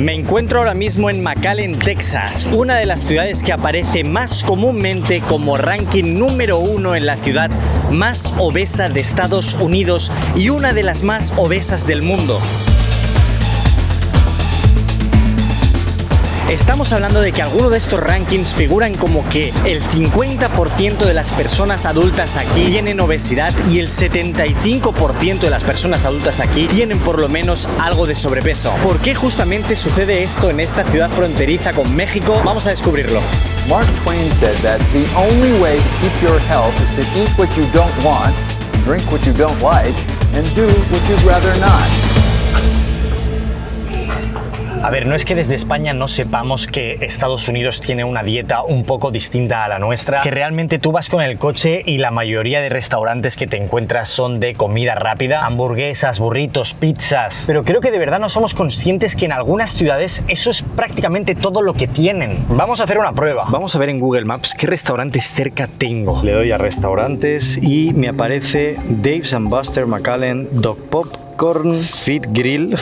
Me encuentro ahora mismo en McAllen, Texas, una de las ciudades que aparece más comúnmente como ranking número 1 en la ciudad más obesa de Estados Unidos y una de las más obesas del mundo. Estamos hablando de que algunos de estos rankings figuran como que el 50% de las personas adultas aquí tienen obesidad y el 75% de las personas adultas aquí tienen por lo menos algo de sobrepeso. ¿Por qué justamente sucede esto en esta ciudad fronteriza con México? Vamos a descubrirlo. Mark Twain said that the only way to keep your health is to eat what you don't want, drink what you don't like, and do what you'd rather not. A ver, no es que desde España no sepamos que Estados Unidos tiene una dieta un poco distinta a la nuestra, que realmente tú vas con el coche y la mayoría de restaurantes que te encuentras son de comida rápida, hamburguesas, burritos, pizzas, pero creo que de verdad no somos conscientes que en algunas ciudades eso es prácticamente todo lo que tienen. Vamos a hacer una prueba. Vamos a ver en Google Maps qué restaurantes cerca tengo. Le doy a restaurantes y me aparece Dave's and Buster McAllen, Dog Pop, Corn, Fit Grill.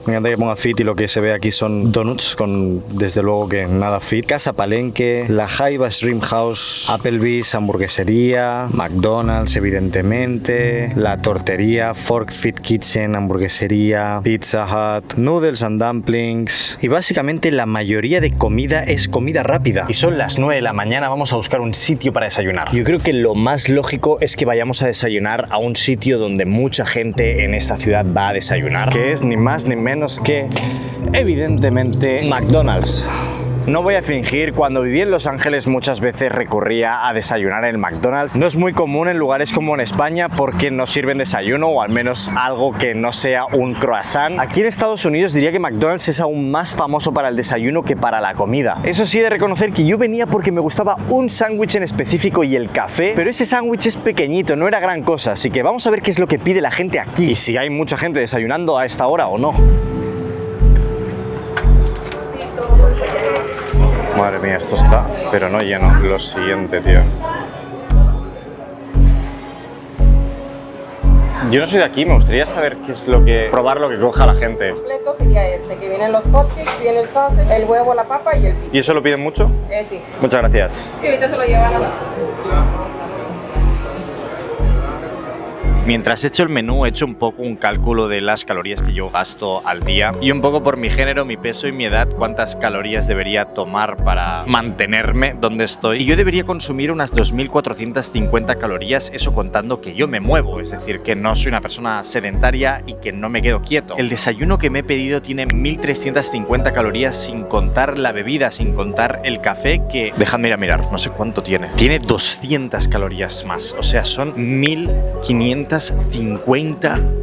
Me encanta que ponga fit y lo que se ve aquí son donuts con, desde luego que nada fit. Casa Palenque, La Jaiba Shrimp House, Applebee's, hamburguesería, McDonald's evidentemente, La Tortería, Fork Fit Kitchen, hamburguesería, Pizza Hut, Noodles and Dumplings. Y básicamente la mayoría de comida es comida rápida. Y son las 9 de la mañana, vamos a buscar un sitio para desayunar. Yo creo que lo más lógico es que vayamos a desayunar a un sitio donde mucha gente en esta ciudad va a desayunar, que es ni más ni menos que, evidentemente, McDonald's. No voy a fingir, cuando viví en Los Ángeles muchas veces recurría a desayunar en el McDonald's. No es muy común en lugares como en España porque no sirven desayuno o al menos algo que no sea un croissant. Aquí en Estados Unidos diría que McDonald's es aún más famoso para el desayuno que para la comida. Eso sí, he de reconocer que yo venía porque me gustaba un sándwich en específico y el café, pero ese sándwich es pequeñito, no era gran cosa, así que vamos a ver qué es lo que pide la gente aquí y si hay mucha gente desayunando a esta hora o no. Madre mía, esto está, pero no lleno. Lo siguiente, tío. Yo no soy de aquí, me gustaría saber qué es lo que... probar lo que coja la gente. El completo sería este, que vienen los hotcakes, viene el sausage, el huevo, la papa y el piso. ¿Y eso lo piden mucho? Sí. Muchas gracias. Y ahorita se lo llevan a la... Mientras he hecho el menú, he hecho un poco un cálculo de las calorías que yo gasto al día y un poco por mi género, mi peso y mi edad, cuántas calorías debería tomar para mantenerme donde estoy. Y yo debería consumir unas 2.450 calorías, eso contando que yo me muevo, es decir, que no soy una persona sedentaria y que no me quedo quieto. El desayuno que me he pedido tiene 1.350 calorías sin contar la bebida, sin contar el café, que dejadme ir a mirar, no sé cuánto tiene. Tiene 200 calorías más, o sea, son 1.550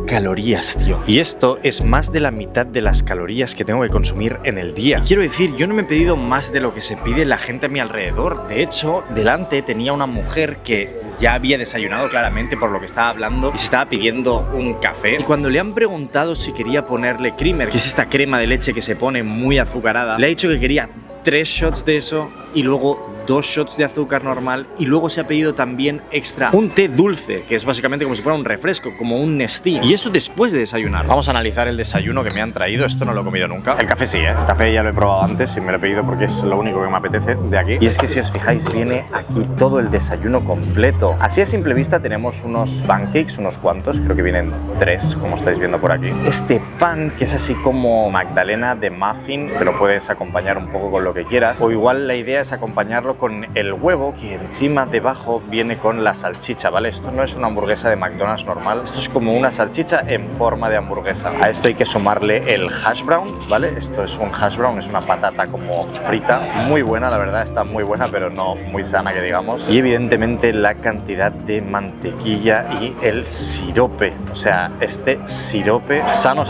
calorías, tío. Y esto es más de la mitad de las calorías que tengo que consumir en el día. Quiero decir, yo no me he pedido más de lo que se pide la gente a mi alrededor. De hecho, delante tenía una mujer que ya había desayunado claramente por lo que estaba hablando y se estaba pidiendo un café. Y cuando le han preguntado si quería ponerle creamer, que es esta crema de leche que se pone muy azucarada, le ha dicho que quería 3 shots de eso y luego 2 shots de azúcar normal y luego se ha pedido también extra un té dulce, que es básicamente como si fuera un refresco, como un Nestea. Y eso después de desayunar. Vamos a analizar el desayuno que me han traído. Esto no lo he comido nunca. El café sí, El café ya lo he probado antes y me lo he pedido porque es lo único que me apetece de aquí. Y es que si os fijáis, viene aquí todo el desayuno completo. Así a simple vista tenemos unos pancakes, unos cuantos, creo que vienen 3, como estáis viendo por aquí. Este pan, que es así como magdalena de muffin, te lo puedes acompañar un poco con lo que quieras. O igual la idea es acompañarlo con el huevo, que encima debajo viene con la salchicha, ¿vale? Esto no es una hamburguesa de McDonald's normal, esto es como una salchicha en forma de hamburguesa. A esto hay que sumarle el hash brown, ¿vale? Esto es un hash brown, es una patata como frita, muy buena, la verdad, está muy buena, pero no muy sana, que digamos. Y evidentemente la cantidad de mantequilla y el sirope, o sea, este sirope sano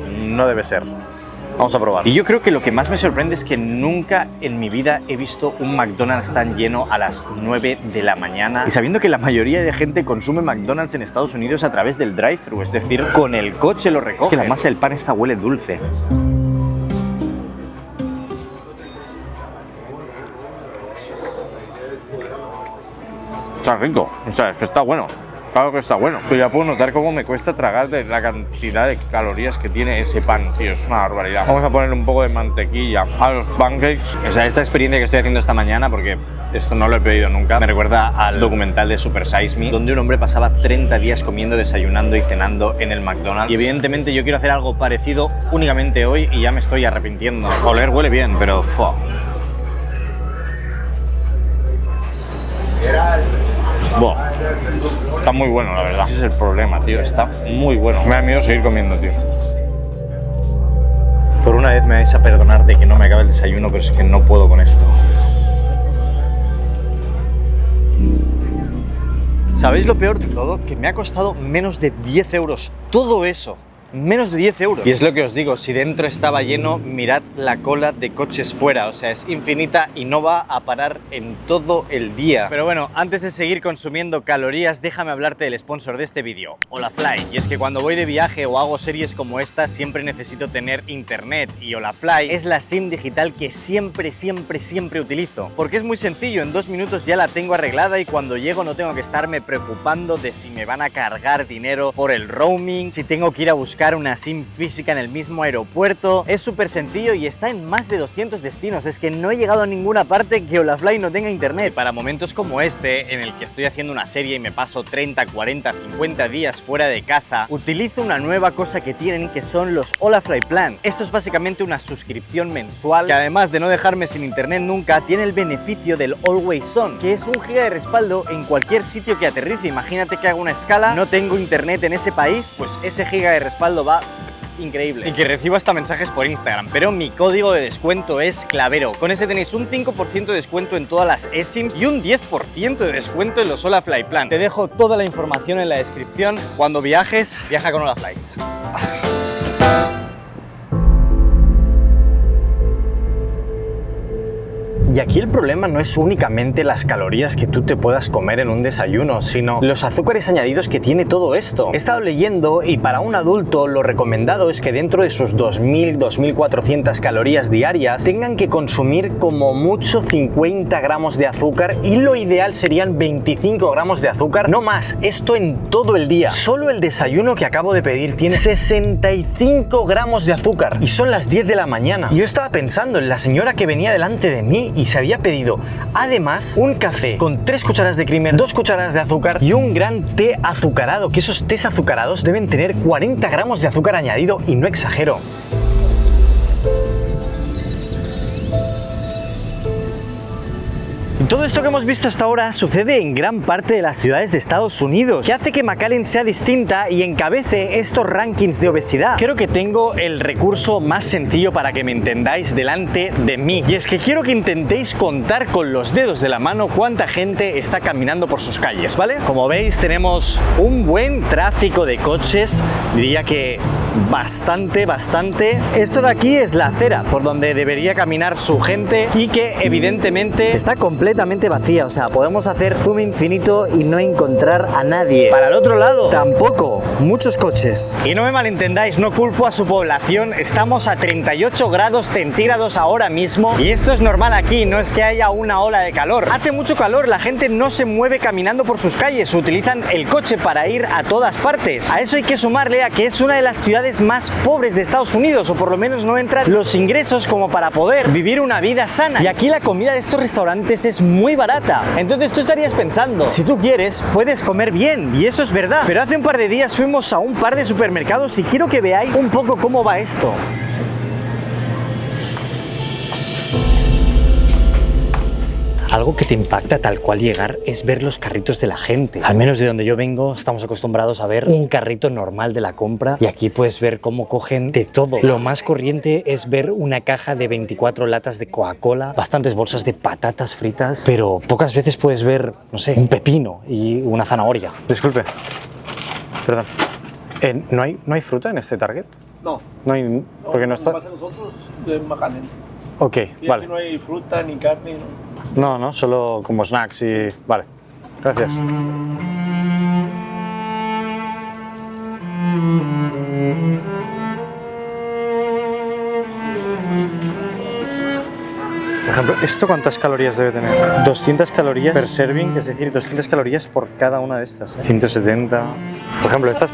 no debe ser. Vamos a probar. Y yo creo que lo que más me sorprende es que nunca en mi vida he visto un McDonald's tan lleno a las 9 de la mañana. Y sabiendo que la mayoría de gente consume McDonald's en Estados Unidos a través del drive-thru, es decir, con el coche lo recoge. Es que la masa del pan esta huele dulce. Está rico, o sea, es que está bueno. Claro que está bueno. Pero ya puedo notar cómo me cuesta tragar de la cantidad de calorías que tiene ese pan, tío. Es una barbaridad. Vamos a ponerle un poco de mantequilla a los pancakes. O sea, esta experiencia que estoy haciendo esta mañana, porque esto no lo he pedido nunca, me recuerda al documental de Super Size Me, donde un hombre pasaba 30 días comiendo, desayunando y cenando en el McDonald's. Y evidentemente yo quiero hacer algo parecido únicamente hoy y ya me estoy arrepintiendo. Oler huele bien, pero... Buah. Está muy bueno, la verdad. Ese es el problema, tío. Está muy bueno. Me da miedo seguir comiendo, tío. Por una vez me vais a perdonar de que no me acabe el desayuno, pero es que no puedo con esto. ¿Sabéis lo peor de todo? Que me ha costado menos de 10 euros. Todo eso. Menos de 10 euros. Y es lo que os digo, si dentro estaba lleno, mirad la cola de coches fuera, o sea, es infinita y no va a parar en todo el día. Pero bueno, antes de seguir consumiendo calorías, déjame hablarte del sponsor de este vídeo, Olafly. Y es que cuando voy de viaje o hago series como esta, siempre necesito tener internet, y Olafly es la SIM digital que siempre utilizo. Porque es muy sencillo, en 2 minutos ya la tengo arreglada y cuando llego no tengo que estarme preocupando de si me van a cargar dinero por el roaming, si tengo que ir a buscar una SIM física en el mismo aeropuerto. Es súper sencillo y está en más de 200 destinos. Es que no he llegado a ninguna parte que Olafly no tenga internet. Para momentos como este, en el que estoy haciendo una serie y me paso 30, 40, 50 días fuera de casa, utilizo una nueva cosa que tienen, que son los Olafly Plans. Esto es básicamente una suscripción mensual que, además de no dejarme sin internet nunca, tiene el beneficio del Always On, que es 1 giga de respaldo en cualquier sitio que aterrice. Imagínate que hago una escala, no tengo internet en ese país, pues ese giga de respaldo va increíble. Y que recibo hasta mensajes por Instagram, pero mi código de descuento es Clavero. Con ese tenéis un 5% de descuento en todas las eSIMs y un 10% de descuento en los Olafly Plans. Te dejo toda la información en la descripción. Cuando viajes, viaja con Olafly. Y aquí el problema no es únicamente las calorías que tú te puedas comer en un desayuno, sino los azúcares añadidos que tiene todo esto. He estado leyendo y para un adulto lo recomendado es que dentro de sus 2.000-2.400 calorías diarias tengan que consumir como mucho 50 gramos de azúcar, y lo ideal serían 25 gramos de azúcar, no más. Esto en todo el día. Solo el desayuno que acabo de pedir tiene 65 gramos de azúcar y son las 10 de la mañana. Yo estaba pensando en la señora que venía delante de mí y se había pedido además un café con 3 cucharadas de creamer, 2 cucharadas de azúcar y un gran té azucarado, que esos tés azucarados deben tener 40 gramos de azúcar añadido, y no exagero. Todo esto que hemos visto hasta ahora sucede en gran parte de las ciudades de Estados Unidos, que hace que McAllen sea distinta y encabece estos rankings de obesidad. Creo que tengo el recurso más sencillo para que me entendáis delante de mí, y es que quiero que intentéis contar con los dedos de la mano cuánta gente está caminando por sus calles, ¿vale? Como veis, tenemos un buen tráfico de coches, diría que bastante. Esto de aquí es la acera por donde debería caminar su gente y que evidentemente está completamente vacía, o sea, podemos hacer zoom infinito y no encontrar a nadie. Para el otro lado, tampoco, muchos coches. Y no me malentendáis, no culpo a su población, estamos a 38 grados centígrados ahora mismo y esto es normal aquí, no es que haya una ola de calor. Hace mucho calor, la gente no se mueve caminando por sus calles, utilizan el coche para ir a todas partes. A eso hay que sumarle a que es una de las ciudades más pobres de Estados Unidos, o por lo menos no entran los ingresos como para poder vivir una vida sana. Y aquí la comida de estos restaurantes es muy barata. Entonces tú estarías pensando, si tú quieres, puedes comer bien, y eso es verdad. Pero hace un par de días fuimos a un par de supermercados y quiero que veáis un poco cómo va esto. Algo que te impacta tal cual llegar es ver los carritos de la gente. Al menos de donde yo vengo estamos acostumbrados a ver un carrito normal de la compra, y aquí puedes ver cómo cogen de todo. Lo más corriente es ver una caja de 24 latas de Coca-Cola, bastantes bolsas de patatas fritas, pero pocas veces puedes ver, no sé, un pepino y una zanahoria. Disculpe, perdón. ¿No hay fruta en este Target? No. No hay, porque no está. Más a nosotros de McAllen. Ok, Y vale. aquí no hay fruta ni carne. ¿no? No, solo como snacks y... Vale, gracias. ejemplo, ¿esto cuántas calorías debe tener? 200 calorías per serving, es decir, 200 calorías por cada una de estas. 170. Por ejemplo, estas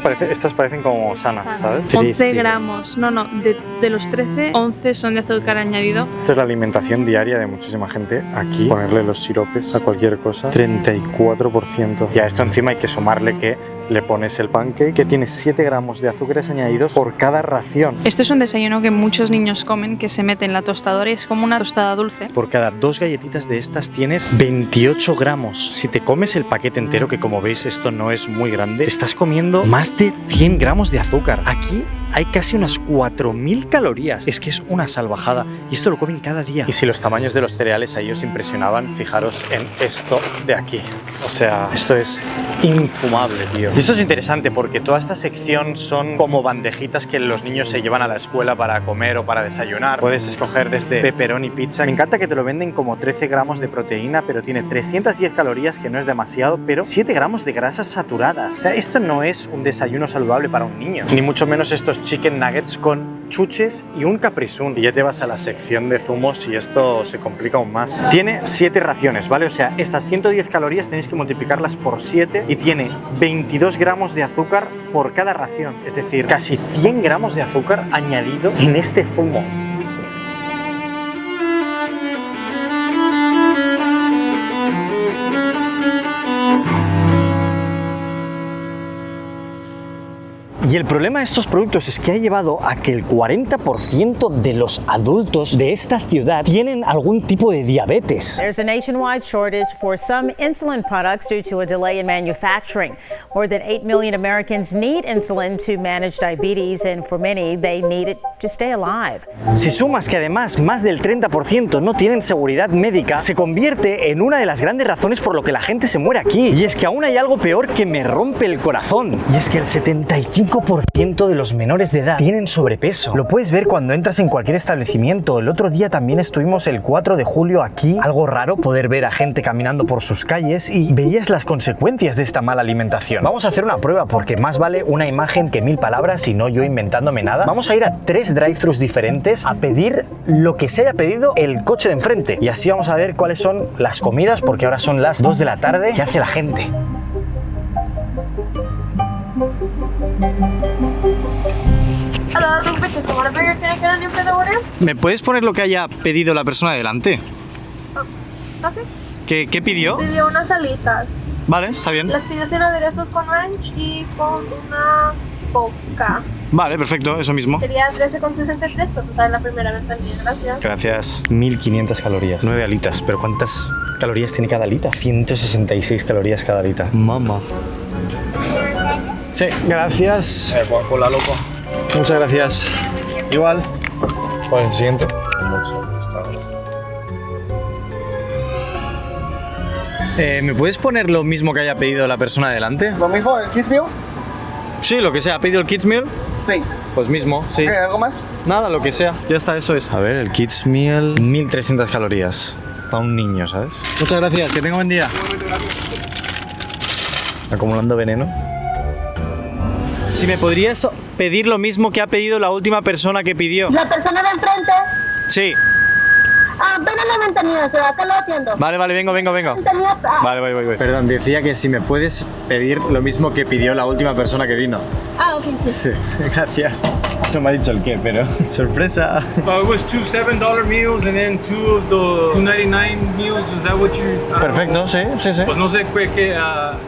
parecen como sanas, ¿sabes? 11 gramos. No, de los 13, 11 son de azúcar añadido. Esta es la alimentación diaria de muchísima gente. Aquí, ponerle los siropes a cualquier cosa. 34%. Y a esto encima hay que sumarle que le pones el pancake, que tiene 7 gramos de azúcares añadidos por cada ración. Esto es un desayuno que muchos niños comen, que se mete en la tostadora y es como una tostada dulce. Por cada 2 galletitas de estas tienes 28 gramos. Si te comes el paquete entero, que como veis esto no es muy grande, te estás comiendo más de 100 gramos de azúcar. Aquí hay casi unas 4000 calorías. Es que es una salvajada. Y esto lo comen cada día. Y si los tamaños de los cereales ahí os impresionaban, fijaros en esto de aquí. O sea, esto es infumable, tío. Y esto es interesante porque toda esta sección son como bandejitas que los niños se llevan a la escuela para comer o para desayunar. Puedes escoger desde pepperoni pizza. Me encanta que te lo venden como 13 gramos de proteína, pero tiene 310 calorías, que no es demasiado, pero 7 gramos de grasas saturadas. O sea, esto no es un desayuno saludable para un niño. Ni mucho menos estos chicken nuggets con chuches y un Capri Sun. Y ya te vas a la sección de zumos y esto se complica aún más. Tiene 7 raciones, ¿vale? O sea, estas 110 calorías tenéis que multiplicarlas por 7 y tiene 22 gramos de azúcar por cada ración. Es decir, casi 100 gramos de azúcar añadido en este zumo. Y el problema de estos productos es que ha llevado a que el 40% de los adultos de esta ciudad tienen algún tipo de diabetes. There's a nationwide shortage for some insulin products due to a delay in manufacturing. More than 8 million Americans need insulin to manage diabetes, and for many, they need it to stay alive. Si sumas que además más del 30% no tienen seguridad médica, se convierte en una de las grandes razones por lo que la gente se muere aquí. Y es que aún hay algo peor que me rompe el corazón. Y es que el 75% de los menores de edad tienen sobrepeso. Lo puedes ver cuando entras en cualquier establecimiento. El otro día también estuvimos el 4 de julio aquí. Algo raro poder ver a gente caminando por sus calles y veías las consecuencias de esta mala alimentación. Vamos a hacer una prueba porque más vale una imagen que 1000 palabras y no yo inventándome nada. Vamos a ir a 3 drive-thrus diferentes a pedir lo que se haya pedido el coche de enfrente. Y así vamos a ver cuáles son las comidas, porque ahora son las 2 de la tarde. ¿Qué hace la gente? ¿Me puedes poner lo que haya pedido la persona delante? Okay. ¿Qué pidió? Pidió unas alitas. Vale, está bien. Las pidió sin aderezos con ranch y con una coca. Vale, perfecto, eso mismo. Sería 13,63, pues en la primera ventanilla. Gracias. Gracias. 1500 calorías. 9 alitas, pero ¿cuántas calorías tiene cada alita? 166 calorías cada alita. Mamá. Sí, gracias. Coca-Cola, loco. Muchas gracias. Igual. ¿Cuál es el siguiente? ¿Me puedes poner lo mismo que haya pedido la persona delante? ¿Lo mismo, el Kids Meal? Sí, lo que sea. ¿Ha pedido el Kids Meal? Sí. Pues mismo, sí. Okay, ¿algo más? Nada, lo que sea. Ya está, eso es. A ver, el Kids Meal, 1300 calorías. Para un niño, ¿sabes? Muchas gracias, que tenga buen día. Acumulando veneno. Si me podrías pedir lo mismo que ha pedido la última persona que pidió. La persona de enfrente. Sí. Ven a la ventanilla, se va a estar haciendo. Vale, vengo. Vale, voy. Perdón, decía que si me puedes pedir lo mismo que pidió la última persona que vino. Ok, sí. Sí, gracias. No me ha dicho el qué, pero sorpresa. It was 2 $7 meals and then 2 of the $2.99 meals. Is that what you? Perfecto, sí. Pues no sé qué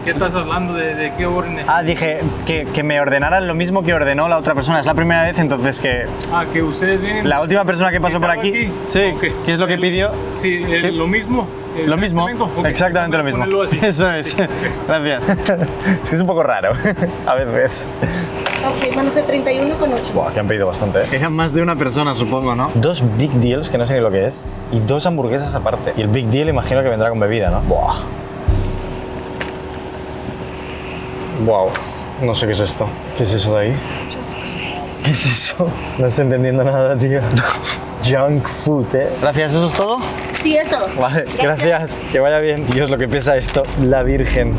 estás hablando, de qué orden. Dije que me ordenaran lo mismo que ordenó la otra persona. Es la primera vez, entonces que... Que ustedes vienen. La última persona que pasó por aquí. Sí, Okay. ¿qué es lo que pidió? Sí, lo mismo. Lo mismo, Okay. exactamente lo mismo. Ponelo así. Eso es. Gracias. Es que es un poco raro, a veces. Ok, van a ser 31,8. Buah, que han pedido bastante. Eran más de una persona, supongo, ¿no? 2 Big Deals, que no sé ni lo que es, y 2 hamburguesas aparte. Y el Big Deal imagino que vendrá con bebida, ¿no? Buah. Wow. No sé qué es esto. ¿Qué es eso de ahí? ¿Qué es eso? No estoy entendiendo nada, tío. Junk food, ¿eh? Gracias, ¿eso es todo? Sí, es todo. Vale, gracias. Que vaya bien. Dios, lo que pesa esto. La Virgen.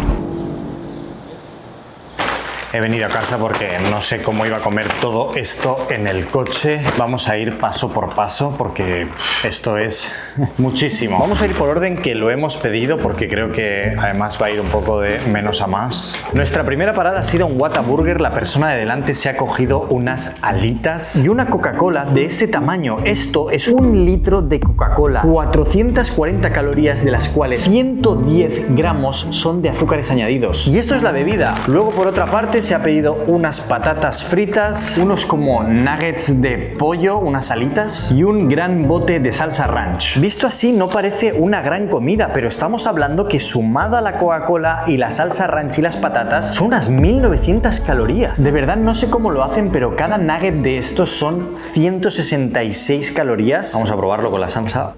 he venido a casa porque no sé cómo iba a comer todo esto en el coche. Vamos a ir paso por paso porque esto es muchísimo. Vamos a ir por orden que lo hemos pedido porque creo que además va a ir un poco de menos a más. Nuestra primera parada ha sido un Whataburger. La persona de delante se ha cogido unas alitas y una Coca-Cola de este tamaño. Esto es 1 litro de Coca-Cola, 440 calorías, de las cuales 110 gramos son de azúcares añadidos. Y esto es la bebida. Luego, por otra parte, se ha pedido unas patatas fritas, unos como nuggets de pollo, unas alitas y un gran bote de salsa ranch. Visto así no parece una gran comida, pero estamos hablando que sumada la Coca-Cola y la salsa ranch y las patatas son unas 1900 calorías. De verdad no sé cómo lo hacen, pero cada nugget de estos son 166 calorías. Vamos a probarlo con la salsa.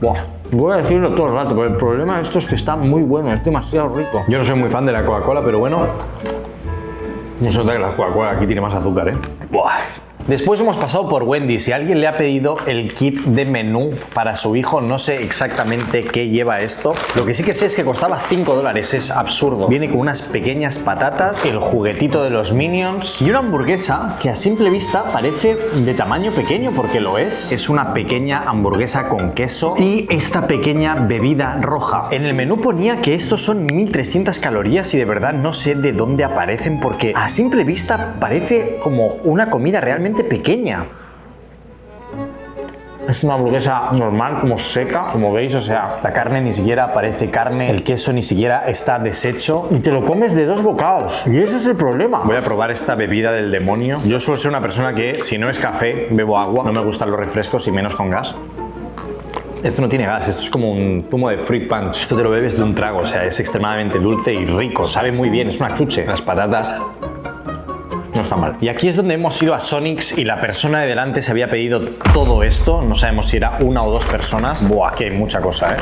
Buah. Voy a decirlo todo el rato, pero el problema de esto es que está muy bueno, es demasiado rico. Yo no soy muy fan de la Coca-Cola, pero bueno, no se nota que la Coca-Cola aquí tiene más azúcar, ¿eh? Buah. Después hemos pasado por Wendy's y alguien le ha pedido el kit de menú para su hijo. No sé exactamente qué lleva esto. Lo que sí que sé es que costaba $5, es absurdo. Viene con unas pequeñas patatas, el juguetito de los Minions y una hamburguesa que a simple vista parece de tamaño pequeño, porque lo es. Es una pequeña hamburguesa con queso y esta pequeña bebida roja. En el menú ponía que estos son 1300 calorías y de verdad no sé de dónde aparecen, porque a simple vista parece como una comida realmente pequeña. Es una hamburguesa normal, como seca, como veis, o sea, la carne ni siquiera parece carne, el queso ni siquiera está deshecho y te lo comes de 2 bocados. Y ese es el problema. Voy a probar esta bebida del demonio. Yo suelo ser una persona que, si no es café, bebo agua. No me gustan los refrescos y menos con gas. Esto no tiene gas, esto es como un zumo de fruit punch. Esto te lo bebes de un trago, o sea, es extremadamente dulce y rico. Sabe muy bien, es una chuche. Las patatas no está mal. Y aquí es donde hemos ido a Sonic's y la persona de delante se había pedido todo esto. No sabemos si era 1 o 2 personas. Buah, aquí hay mucha cosa, ¿eh?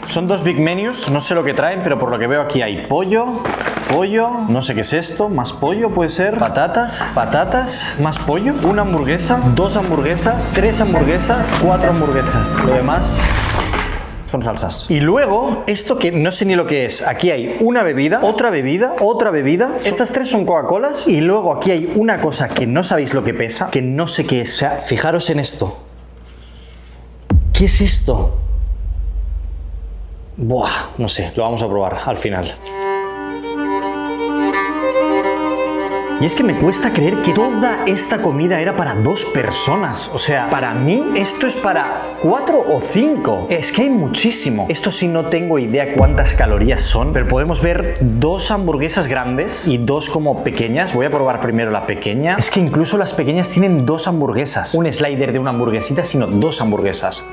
Son 2 big menus, no sé lo que traen, pero por lo que veo aquí hay pollo, no sé qué es esto, más pollo puede ser, patatas, más pollo, una hamburguesa, 2 hamburguesas, 3 hamburguesas, 4 hamburguesas. Lo demás son salsas. Y luego, esto que no sé ni lo que es. Aquí hay una bebida, otra bebida, otra bebida. Estas 3 son Coca-Colas. Y luego aquí hay una cosa que no sabéis lo que pesa, que no sé qué es. O sea, fijaros en esto. ¿Qué es esto? Buah, no sé, lo vamos a probar al final. Y es que me cuesta creer que toda esta comida era para 2 personas. O sea, para mí esto es para 4 o 5. Es que hay muchísimo. Esto sí no tengo idea cuántas calorías son, pero podemos ver 2 hamburguesas grandes y 2 como pequeñas. Voy a probar primero la pequeña. Es que incluso las pequeñas tienen 2 hamburguesas. Un slider de una hamburguesita, sino 2 hamburguesas.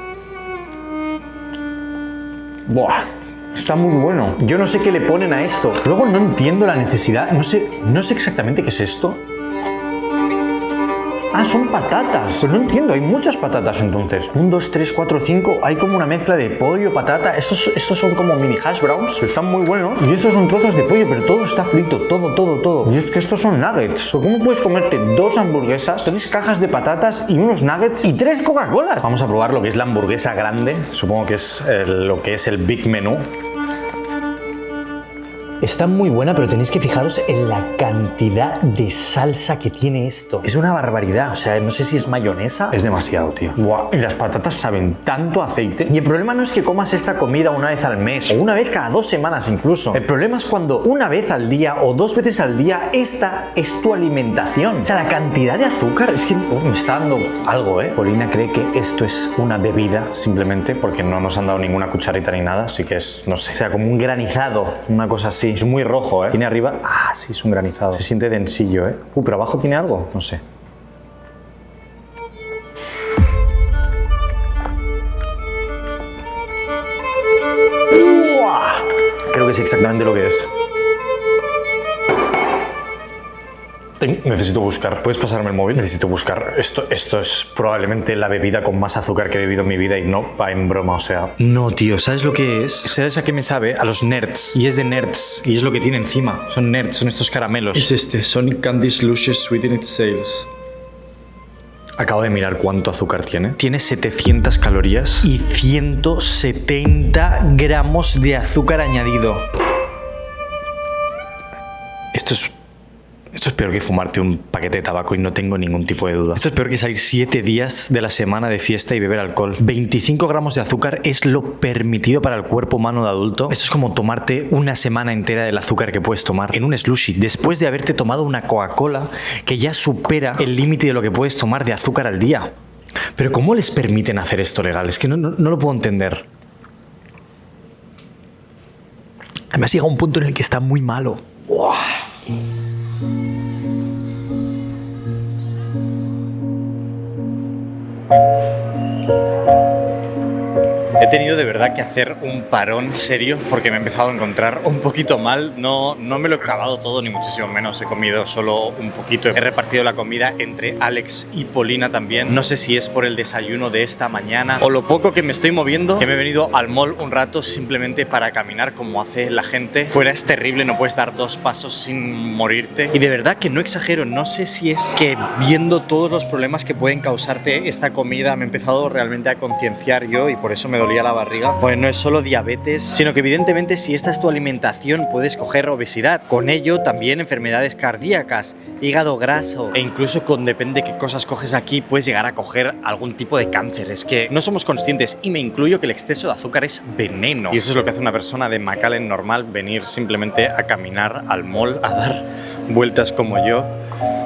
Buah. Está muy bueno. Yo no sé qué le ponen a esto. Luego no entiendo la necesidad. No sé exactamente qué es esto. Ah, son patatas. Pero no entiendo, hay muchas patatas entonces. 1, 2, 3, 4, 5. Hay como una mezcla de pollo, patata. Estos son como mini hash browns. Están muy buenos. Y estos son trozos de pollo, pero todo está frito. Todo. Y es que estos son nuggets. ¿Cómo puedes comerte 2 hamburguesas, 3 cajas de patatas y unos nuggets y 3 Coca-Colas? Vamos a probar lo que es la hamburguesa grande. Supongo que es lo que es el big menú. Está muy buena, pero tenéis que fijaros en la cantidad de salsa que tiene esto. Es una barbaridad, o sea, no sé si es mayonesa. Es demasiado, tío. Buah, y las patatas saben tanto aceite. Y el problema no es que comas esta comida una vez al mes, o una vez cada 2 semanas incluso. El problema es cuando una vez al día o 2 veces al día esta es tu alimentación. O sea, la cantidad de azúcar es que me está dando algo, ¿eh? Paulina cree que esto es una bebida, simplemente, porque no nos han dado ninguna cucharita ni nada, así que es, no sé, o sea, como un granizado, una cosa así. Es muy rojo, ¿eh? Tiene arriba... Ah, sí, es un granizado. Se siente densillo, ¿eh? Pero abajo tiene algo, no sé. ¡Uah! Creo que es exactamente lo que es. Necesito buscar. ¿Puedes pasarme el móvil? Necesito buscar. Esto es probablemente la bebida con más azúcar que he bebido en mi vida y no va en broma, o sea... No, tío, ¿sabes lo que es? ¿Sabes a qué me sabe? A los Nerds. Y es de Nerds. Y es lo que tiene encima. Son Nerds, son estos caramelos. Es este, Sonic Candy Luscious Sweet in its sales. Acabo de mirar cuánto azúcar tiene. Tiene 700 calorías y 170 gramos de azúcar añadido. Esto es peor que fumarte un paquete de tabaco y no tengo ningún tipo de duda. Esto es peor que salir 7 días de la semana de fiesta y beber alcohol. 25 gramos de azúcar es lo permitido para el cuerpo humano de adulto. Esto es como tomarte una semana entera del azúcar que puedes tomar en un slushy después de haberte tomado una Coca-Cola que ya supera el límite de lo que puedes tomar de azúcar al día. Pero ¿cómo les permiten hacer esto legal? Es que no lo puedo entender. Además llega un punto en el que está muy malo. ¡Uah! He tenido de verdad que hacer un parón serio porque me he empezado a encontrar un poquito mal. No me lo he acabado todo, ni muchísimo menos. He comido solo un poquito. He repartido la comida entre Alex y Polina también. No sé si es por el desayuno de esta mañana o lo poco que me estoy moviendo, que me he venido al mall un rato simplemente para caminar como hace la gente. Fuera es terrible, no puedes dar 2 pasos sin morirte. Y de verdad que no exagero, no sé si es que viendo todos los problemas que pueden causarte esta comida me he empezado realmente a concienciar yo y por eso me dolía la barriga. Pues no es solo diabetes, sino que evidentemente si esta es tu alimentación puedes coger obesidad. Con ello también enfermedades cardíacas, hígado graso e incluso con depende de qué cosas coges aquí puedes llegar a coger algún tipo de cáncer. Es que no somos conscientes y me incluyo que el exceso de azúcar es veneno. Y eso es lo que hace una persona de McAllen normal, venir simplemente a caminar al mall, a dar vueltas como yo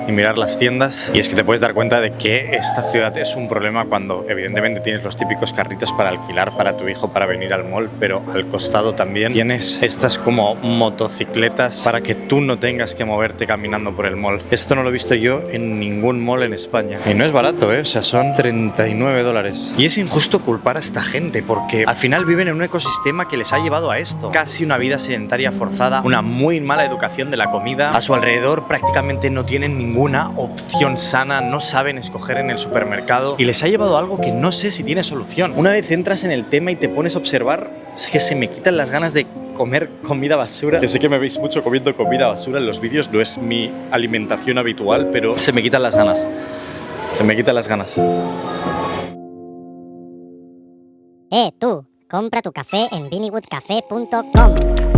y mirar las tiendas. Y es que te puedes dar cuenta de que esta ciudad es un problema cuando evidentemente tienes los típicos carritos para alquilar para tu hijo para venir al mall, pero al costado también tienes estas como motocicletas para que tú no tengas que moverte caminando por el mall. Esto no lo he visto yo en ningún mall en España. Y no es barato, o sea, son $39. Y es injusto culpar a esta gente porque al final viven en un ecosistema que les ha llevado a esto. Casi una vida sedentaria forzada, una muy mala educación de la comida. A su alrededor prácticamente no tienen ninguna opción sana, no saben escoger en el supermercado y les ha llevado a algo que no sé si tiene solución. Una vez entras en el tema y te pones a observar, es que se me quitan las ganas de comer comida basura. Que sé que me veis mucho comiendo comida basura en los vídeos, no es mi alimentación habitual, pero se me quitan las ganas. Se me quitan las ganas. Tú, compra tu café en BinnywoodCafe.com.